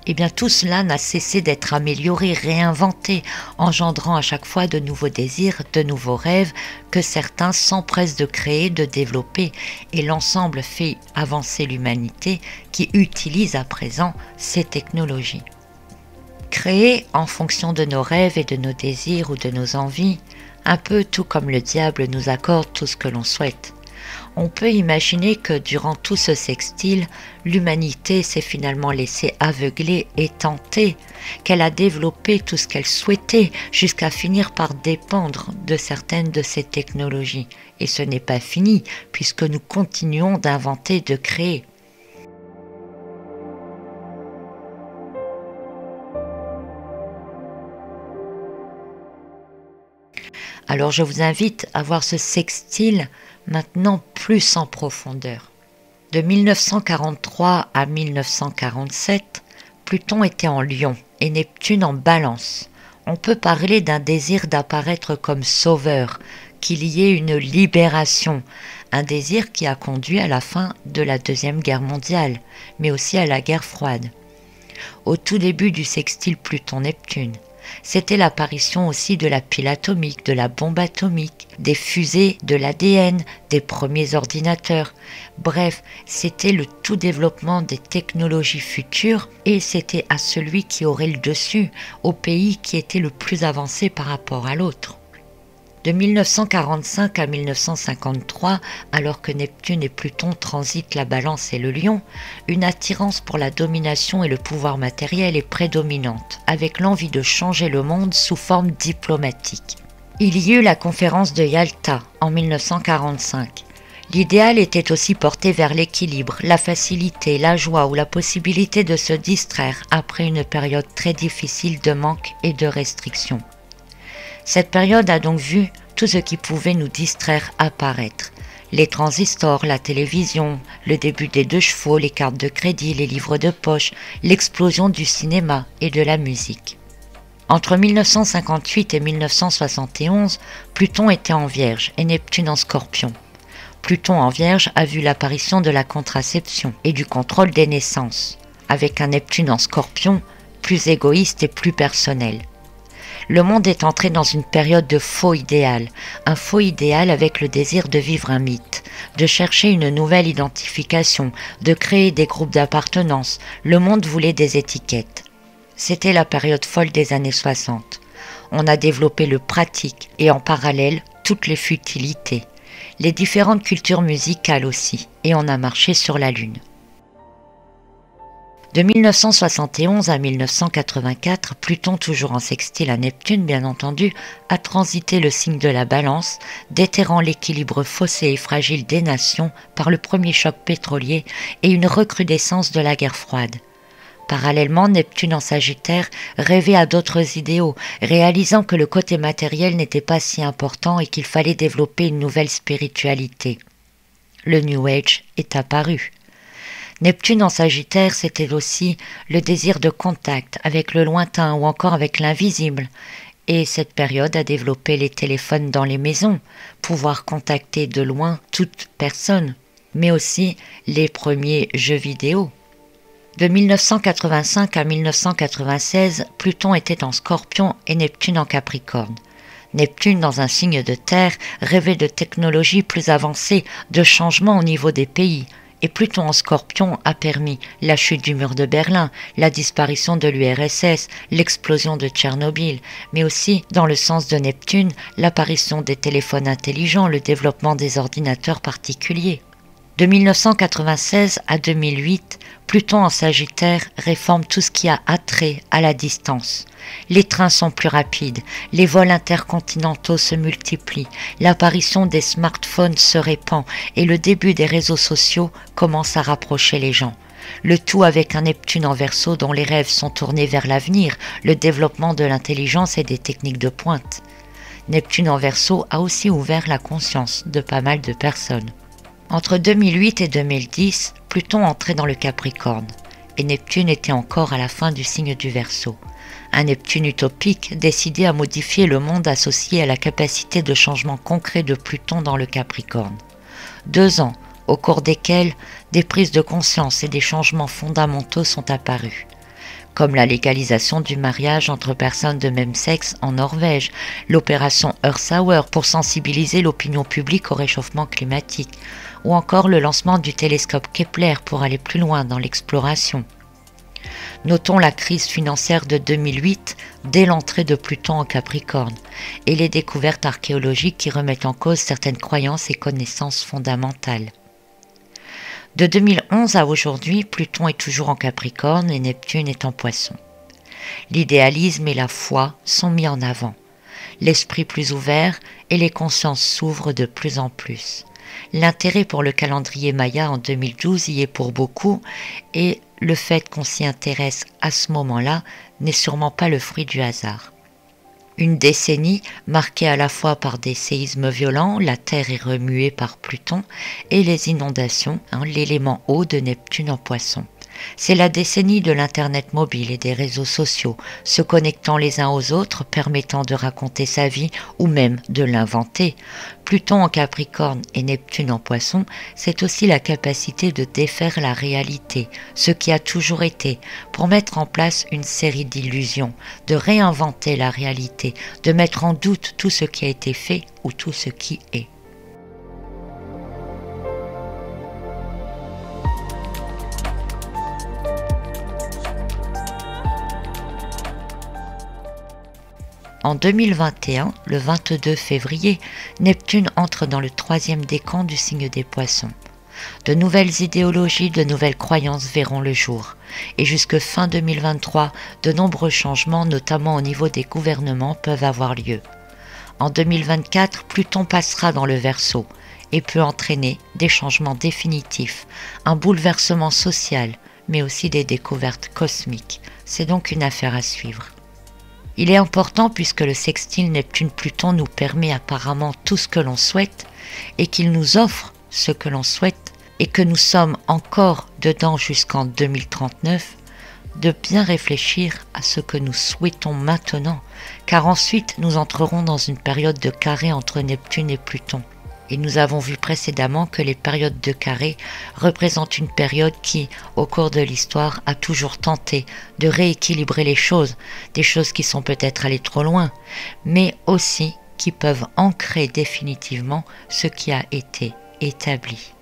Eh bien tout cela n'a cessé d'être amélioré, réinventé, engendrant à chaque fois de nouveaux désirs, de nouveaux rêves que certains s'empressent de créer, de développer, et l'ensemble fait avancer l'humanité qui utilise à présent ces technologies. Créer en fonction de nos rêves et de nos désirs ou de nos envies, un peu tout comme le diable nous accorde tout ce que l'on souhaite. On peut imaginer que durant tout ce sextile, l'humanité s'est finalement laissée aveugler et tenter, qu'elle a développé tout ce qu'elle souhaitait jusqu'à finir par dépendre de certaines de ces technologies. Et ce n'est pas fini, puisque nous continuons d'inventer, de créer. Alors je vous invite à voir ce sextile maintenant plus en profondeur. De 1943 à 1947, Pluton était en Lion et Neptune en Balance. On peut parler d'un désir d'apparaître comme sauveur, qu'il y ait une libération, un désir qui a conduit à la fin de la Deuxième Guerre mondiale, mais aussi à la guerre froide. Au tout début du sextile Pluton-Neptune, c'était l'apparition aussi de la pile atomique, de la bombe atomique, des fusées, de l'ADN, des premiers ordinateurs. Bref, c'était le tout développement des technologies futures et c'était à celui qui aurait le dessus, au pays qui était le plus avancé par rapport à l'autre. De 1945 à 1953, alors que Neptune et Pluton transitent la Balance et le Lion, une attirance pour la domination et le pouvoir matériel est prédominante, avec l'envie de changer le monde sous forme diplomatique. Il y eut la conférence de Yalta en 1945. L'idéal était aussi porté vers l'équilibre, la facilité, la joie ou la possibilité de se distraire après une période très difficile de manque et de restrictions. Cette période a donc vu tout ce qui pouvait nous distraire apparaître. Les transistors, la télévision, le début des 2 chevaux, les cartes de crédit, les livres de poche, l'explosion du cinéma et de la musique. Entre 1958 et 1971, Pluton était en Vierge et Neptune en Scorpion. Pluton en Vierge a vu l'apparition de la contraception et du contrôle des naissances, avec un Neptune en Scorpion plus égoïste et plus personnel. Le monde est entré dans une période de faux idéal, un faux idéal avec le désir de vivre un mythe, de chercher une nouvelle identification, de créer des groupes d'appartenance. Le monde voulait des étiquettes. C'était la période folle des années 60. On a développé le pratique et en parallèle toutes les futilités, les différentes cultures musicales aussi, et on a marché sur la Lune. De 1971 à 1984, Pluton, toujours en sextile à Neptune bien entendu, a transité le signe de la Balance, déterrant l'équilibre faussé et fragile des nations par le premier choc pétrolier et une recrudescence de la guerre froide. Parallèlement, Neptune en Sagittaire rêvait à d'autres idéaux, réalisant que le côté matériel n'était pas si important et qu'il fallait développer une nouvelle spiritualité. Le New Age est apparu. Neptune en Sagittaire, c'était aussi le désir de contact avec le lointain ou encore avec l'invisible. Et cette période a développé les téléphones dans les maisons, pouvoir contacter de loin toute personne, mais aussi les premiers jeux vidéo. De 1985 à 1996, Pluton était en Scorpion et Neptune en Capricorne. Neptune, dans un signe de terre, rêvait de technologies plus avancées, de changements au niveau des pays. Et Pluton en Scorpion a permis la chute du mur de Berlin, la disparition de l'URSS, l'explosion de Tchernobyl, mais aussi, dans le sens de Neptune, l'apparition des téléphones intelligents, le développement des ordinateurs particuliers. De 1996 à 2008, Pluton en Sagittaire réforme tout ce qui a attrait à la distance. Les trains sont plus rapides, les vols intercontinentaux se multiplient, l'apparition des smartphones se répand et le début des réseaux sociaux commence à rapprocher les gens. Le tout avec un Neptune en Verseau dont les rêves sont tournés vers l'avenir, le développement de l'intelligence et des techniques de pointe. Neptune en Verseau a aussi ouvert la conscience de pas mal de personnes. Entre 2008 et 2010, Pluton entrait dans le Capricorne et Neptune était encore à la fin du signe du Verseau. Un Neptune utopique décidé à modifier le monde associé à la capacité de changement concret de Pluton dans le Capricorne. 2 ans au cours desquels des prises de conscience et des changements fondamentaux sont apparus, comme la légalisation du mariage entre personnes de même sexe en Norvège, l'opération Earth Hour pour sensibiliser l'opinion publique au réchauffement climatique, ou encore le lancement du télescope Kepler pour aller plus loin dans l'exploration. Notons la crise financière de 2008 dès l'entrée de Pluton en Capricorne et les découvertes archéologiques qui remettent en cause certaines croyances et connaissances fondamentales. De 2011 à aujourd'hui, Pluton est toujours en Capricorne et Neptune est en Poisson. L'idéalisme et la foi sont mis en avant. L'esprit plus ouvert et les consciences s'ouvrent de plus en plus. L'intérêt pour le calendrier Maya en 2012 y est pour beaucoup et le fait qu'on s'y intéresse à ce moment-là n'est sûrement pas le fruit du hasard. Une décennie marquée à la fois par des séismes violents, la Terre est remuée par Pluton, et les inondations, l'élément eau de Neptune en Poisson. C'est la décennie de l'Internet mobile et des réseaux sociaux, se connectant les uns aux autres, permettant de raconter sa vie ou même de l'inventer. Pluton en Capricorne et Neptune en Poisson, c'est aussi la capacité de défaire la réalité, ce qui a toujours été, pour mettre en place une série d'illusions, de réinventer la réalité, de mettre en doute tout ce qui a été fait ou tout ce qui est. En 2021, le 22 février, Neptune entre dans le 3e décan du signe des Poissons. De nouvelles idéologies, de nouvelles croyances verront le jour. Et jusque fin 2023, de nombreux changements, notamment au niveau des gouvernements, peuvent avoir lieu. En 2024, Pluton passera dans le Verseau et peut entraîner des changements définitifs, un bouleversement social, mais aussi des découvertes cosmiques. C'est donc une affaire à suivre. Il est important puisque le sextile Neptune-Pluton nous permet apparemment tout ce que l'on souhaite et qu'il nous offre ce que l'on souhaite et que nous sommes encore dedans jusqu'en 2039, de bien réfléchir à ce que nous souhaitons maintenant, car ensuite nous entrerons dans une période de carré entre Neptune et Pluton. Et nous avons vu précédemment que les périodes de carré représentent une période qui, au cours de l'histoire, a toujours tenté de rééquilibrer les choses, des choses qui sont peut-être allées trop loin, mais aussi qui peuvent ancrer définitivement ce qui a été établi.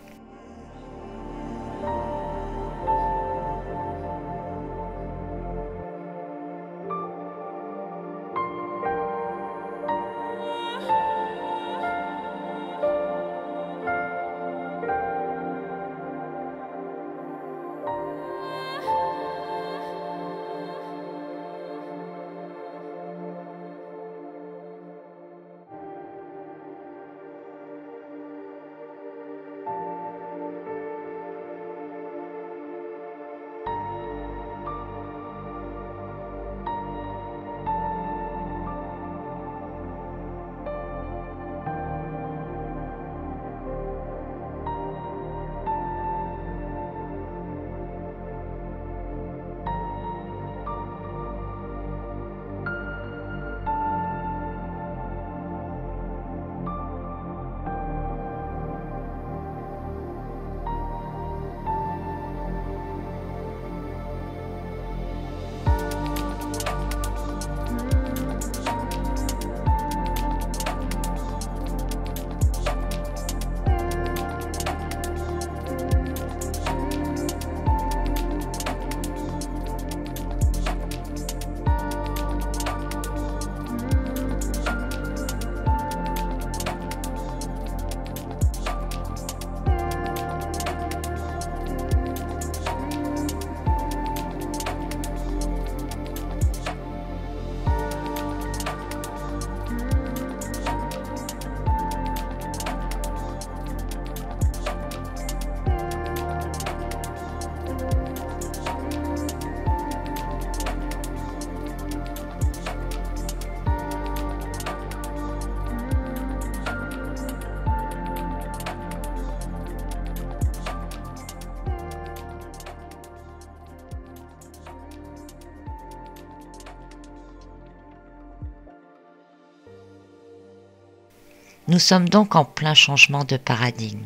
Nous sommes donc en plein changement de paradigme.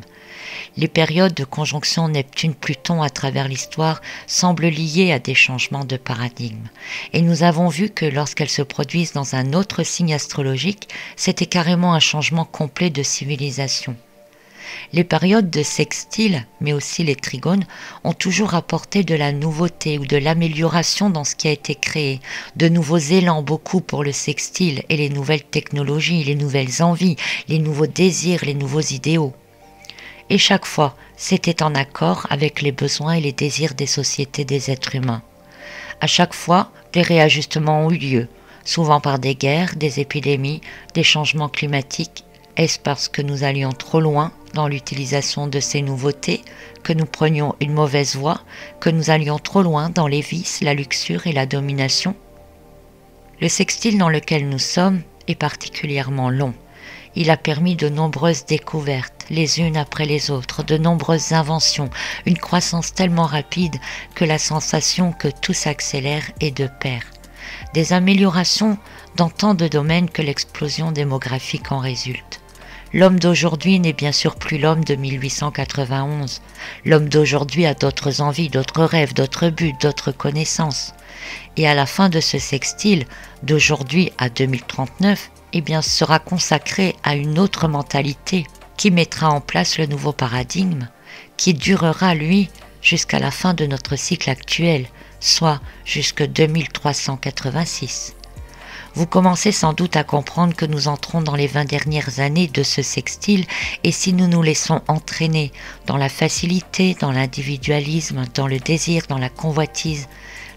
Les périodes de conjonction Neptune-Pluton à travers l'histoire semblent liées à des changements de paradigme. Et nous avons vu que lorsqu'elles se produisent dans un autre signe astrologique, c'était carrément un changement complet de civilisation. Les périodes de sextile, mais aussi les trigones, ont toujours apporté de la nouveauté ou de l'amélioration dans ce qui a été créé, de nouveaux élans, beaucoup pour le sextile et les nouvelles technologies, les nouvelles envies, les nouveaux désirs, les nouveaux idéaux. Et chaque fois, c'était en accord avec les besoins et les désirs des sociétés des êtres humains. À chaque fois, des réajustements ont eu lieu, souvent par des guerres, des épidémies, des changements climatiques. Est-ce parce que nous allions trop loin dans l'utilisation de ces nouveautés, que nous prenions une mauvaise voie, que nous allions trop loin dans les vices, la luxure et la domination? Le sextile dans lequel nous sommes est particulièrement long. Il a permis de nombreuses découvertes, les unes après les autres, de nombreuses inventions, une croissance tellement rapide que la sensation que tout s'accélère est de pair. Des améliorations dans tant de domaines que l'explosion démographique en résulte. L'homme d'aujourd'hui n'est bien sûr plus l'homme de 1891. L'homme d'aujourd'hui a d'autres envies, d'autres rêves, d'autres buts, d'autres connaissances. Et à la fin de ce sextile, d'aujourd'hui à 2039, sera consacré à une autre mentalité qui mettra en place le nouveau paradigme, qui durera, lui, jusqu'à la fin de notre cycle actuel, soit jusque 2386. Vous commencez sans doute à comprendre que nous entrons dans les 20 dernières années de ce sextile et si nous nous laissons entraîner dans la facilité, dans l'individualisme, dans le désir, dans la convoitise,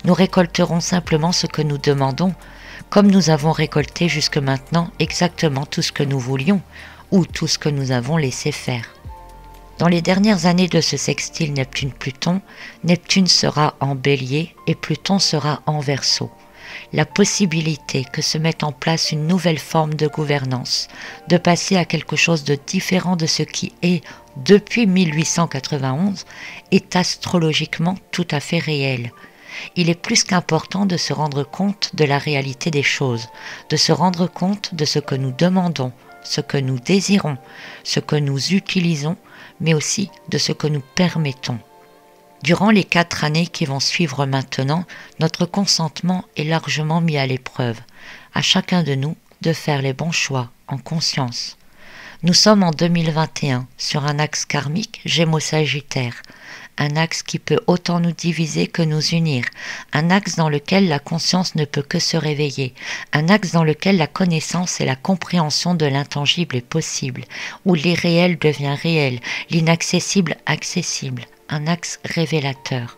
nous récolterons simplement ce que nous demandons, comme nous avons récolté jusque maintenant exactement tout ce que nous voulions ou tout ce que nous avons laissé faire. Dans les dernières années de ce sextile Neptune-Pluton, Neptune sera en Bélier et Pluton sera en Verseau. La possibilité que se mette en place une nouvelle forme de gouvernance, de passer à quelque chose de différent de ce qui est depuis 1891, est astrologiquement tout à fait réel. Il est plus qu'important de se rendre compte de la réalité des choses, de se rendre compte de ce que nous demandons, ce que nous désirons, ce que nous utilisons, mais aussi de ce que nous permettons. Durant les 4 années qui vont suivre maintenant, notre consentement est largement mis à l'épreuve. À chacun de nous de faire les bons choix, en conscience. Nous sommes en 2021 sur un axe karmique Gémeaux-Sagittaire, un axe qui peut autant nous diviser que nous unir, un axe dans lequel la conscience ne peut que se réveiller, un axe dans lequel la connaissance et la compréhension de l'intangible est possible, où l'irréel devient réel, l'inaccessible accessible, un axe révélateur.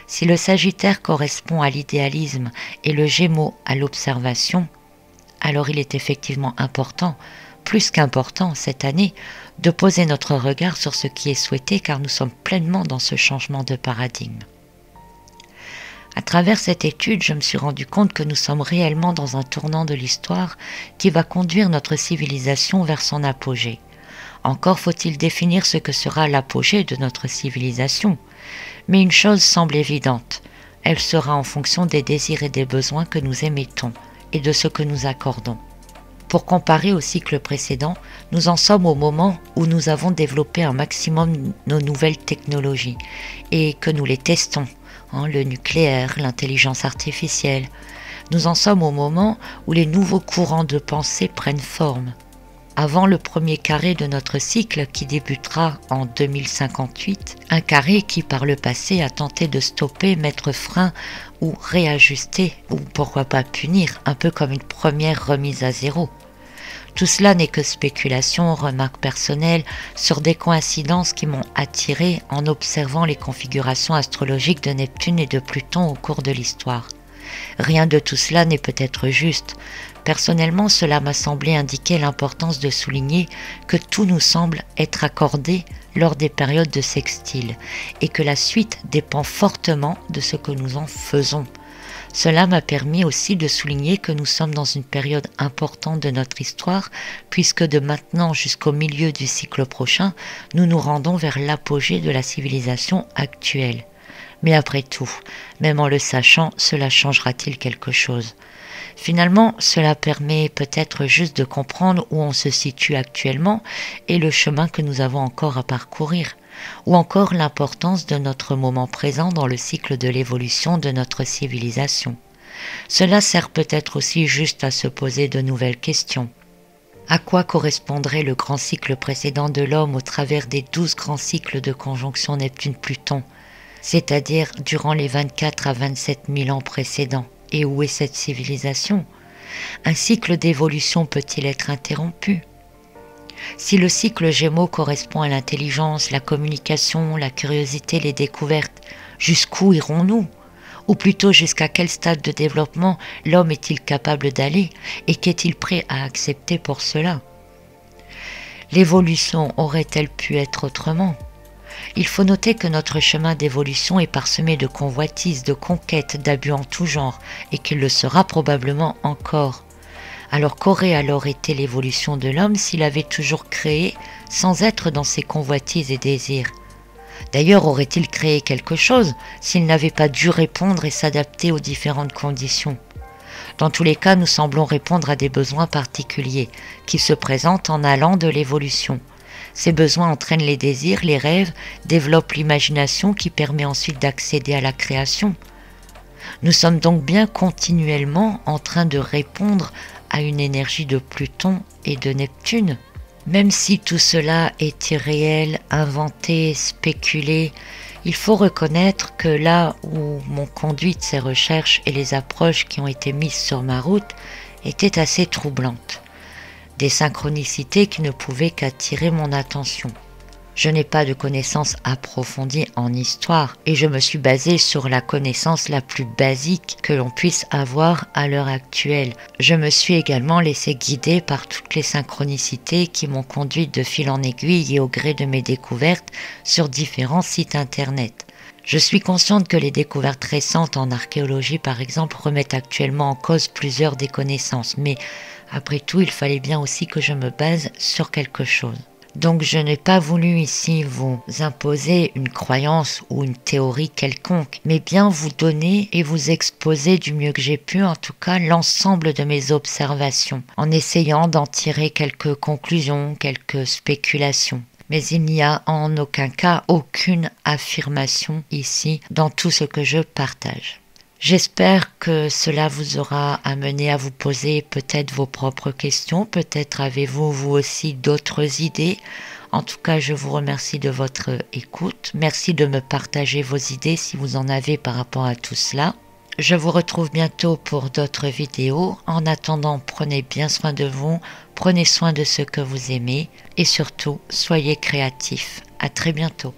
Si le Sagittaire correspond à l'idéalisme et le Gémeaux à l'observation, alors il est effectivement important, plus qu'important cette année, de poser notre regard sur ce qui est souhaité car nous sommes pleinement dans ce changement de paradigme. À travers cette étude, je me suis rendu compte que nous sommes réellement dans un tournant de l'histoire qui va conduire notre civilisation vers son apogée. Encore faut-il définir ce que sera l'apogée de notre civilisation. Mais une chose semble évidente, elle sera en fonction des désirs et des besoins que nous émettons et de ce que nous accordons. Pour comparer au cycle précédent, nous en sommes au moment où nous avons développé un maximum nos nouvelles technologies et que nous les testons, le nucléaire, l'intelligence artificielle. Nous en sommes au moment où les nouveaux courants de pensée prennent forme. Avant le premier carré de notre cycle qui débutera en 2058, un carré qui par le passé a tenté de stopper, mettre frein ou réajuster ou pourquoi pas punir, un peu comme une première remise à zéro. Tout cela n'est que spéculation, remarques personnelles sur des coïncidences qui m'ont attiré en observant les configurations astrologiques de Neptune et de Pluton au cours de l'histoire. Rien de tout cela n'est peut-être juste. Personnellement, cela m'a semblé indiquer l'importance de souligner que tout nous semble être accordé lors des périodes de sextile et que la suite dépend fortement de ce que nous en faisons. Cela m'a permis aussi de souligner que nous sommes dans une période importante de notre histoire puisque de maintenant jusqu'au milieu du cycle prochain, nous nous rendons vers l'apogée de la civilisation actuelle. Mais après tout, même en le sachant, cela changera-t-il quelque chose ? Finalement, cela permet peut-être juste de comprendre où on se situe actuellement et le chemin que nous avons encore à parcourir, ou encore l'importance de notre moment présent dans le cycle de l'évolution de notre civilisation. Cela sert peut-être aussi juste à se poser de nouvelles questions. À quoi correspondrait le grand cycle précédent de l'homme au travers des 12 grands cycles de conjonction Neptune-Pluton, c'est-à-dire durant les 24 à 27 000 ans précédents? Et où est cette civilisation? Un cycle d'évolution peut-il être interrompu? Si le cycle Gémeaux correspond à l'intelligence, la communication, la curiosité, les découvertes, jusqu'où irons-nous? Ou plutôt jusqu'à quel stade de développement l'homme est-il capable d'aller et qu'est-il prêt à accepter pour cela? L'évolution aurait-elle pu être autrement? Il faut noter que notre chemin d'évolution est parsemé de convoitises, de conquêtes, d'abus en tout genre, et qu'il le sera probablement encore. Alors qu'aurait alors été l'évolution de l'homme s'il avait toujours créé sans être dans ses convoitises et désirs? D'ailleurs, aurait-il créé quelque chose s'il n'avait pas dû répondre et s'adapter aux différentes conditions? Dans tous les cas, nous semblons répondre à des besoins particuliers qui se présentent en allant de l'évolution. Ces besoins entraînent les désirs, les rêves, développent l'imagination qui permet ensuite d'accéder à la création. Nous sommes donc bien continuellement en train de répondre à une énergie de Pluton et de Neptune. Même si tout cela est irréel, inventé, spéculé, il faut reconnaître que là où m'ont conduite ces recherches et les approches qui ont été mises sur ma route, étaient assez troublantes. Des synchronicités qui ne pouvaient qu'attirer mon attention. Je n'ai pas de connaissances approfondies en histoire et je me suis basée sur la connaissance la plus basique que l'on puisse avoir à l'heure actuelle. Je me suis également laissée guider par toutes les synchronicités qui m'ont conduite de fil en aiguille et au gré de mes découvertes sur différents sites internet. Je suis consciente que les découvertes récentes en archéologie par exemple remettent actuellement en cause plusieurs des connaissances, mais après tout il fallait bien aussi que je me base sur quelque chose. Donc je n'ai pas voulu ici vous imposer une croyance ou une théorie quelconque, mais bien vous donner et vous exposer du mieux que j'ai pu, en tout cas l'ensemble de mes observations, en essayant d'en tirer quelques conclusions, quelques spéculations. Mais il n'y a en aucun cas aucune affirmation ici dans tout ce que je partage. J'espère que cela vous aura amené à vous poser peut-être vos propres questions, peut-être avez-vous vous aussi d'autres idées. En tout cas, je vous remercie de votre écoute. Merci de me partager vos idées si vous en avez par rapport à tout cela. Je vous retrouve bientôt pour d'autres vidéos. En attendant, prenez bien soin de vous, prenez soin de ceux que vous aimez et surtout, soyez créatifs. À très bientôt.